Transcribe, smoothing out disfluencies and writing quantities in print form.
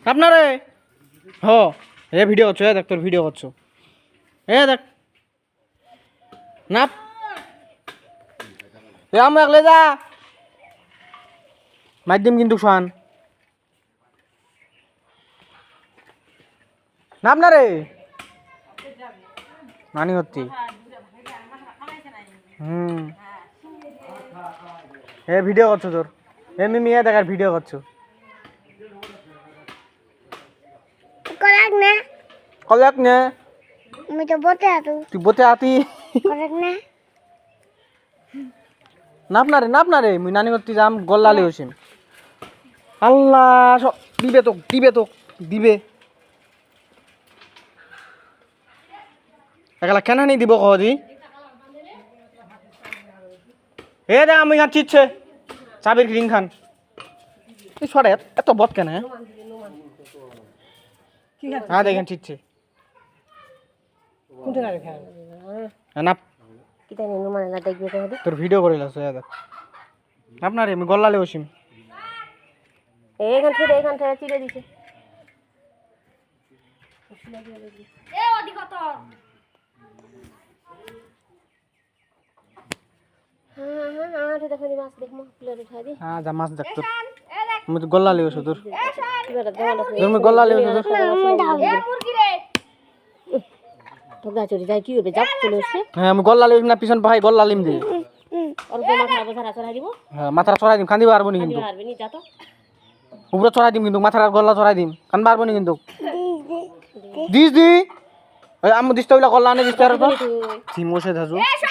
আপনারে হ এ ভিডিও করছো এ দেখ তোর ভিডিও করছো এ দেখ নাপ এ আমি একলে যা মাধ্যম কিন্তু শান নাপ না রে নানি হচ্ছি এ ভিডিও করছো তোর এ মিমি এ দেখার ভিডিও করছো করাক না কলাক নে আমি তো বতে আতো তুই বতে আতি করাক না নাপ না রে মুই নানি করতে যাম গল্লালে হইছিম আল্লাহ দিবে তো দিবে একলা কেন নি দিব কদি এ দেখ আমি হাত চিচ্ছে চাবির রিং খান তুই সরে এত বদ কেন হ্যাঁ দেখেন চিচ্ছে নাপ কিতা নি নুমান না দেখবে তো হদি তোর ভিডিও করে লাস দেখ আপনারে আমি গল্লালে হইছিম এখান থেকে চিড়ে দিছে এ ওদি কত হ্যাঁ দেখো দি মাছ দেখমু প্লেট উঠাই দি হ্যাঁ যা মাছ দেখ তোর আমি তো গল্লালে হইছো তোর প্লেট দেওয়া তুমি গল্লালে হইছো তোর এ মুরগি রে তো গাছরি যাই কি হবে যাক চলে আসছে হ্যাঁ আমি গল্লালে হইম না পিছন ভাই গল্লালিম দে আর গো মাথা বসারা চড়াই দিব হ্যাঁ মাথা চড়াই দিম কান্দি পারবো নি কিন্তু পারবে নি যা তো উপরে চড়াই দিম কিন্তু মাথার গল্লা চড়াই দিম কান পারবো নি কিন্তু দিস দি আমি দিস তো গল্লা আনে দিস তো আর তো তুই সিমোসে ধাজু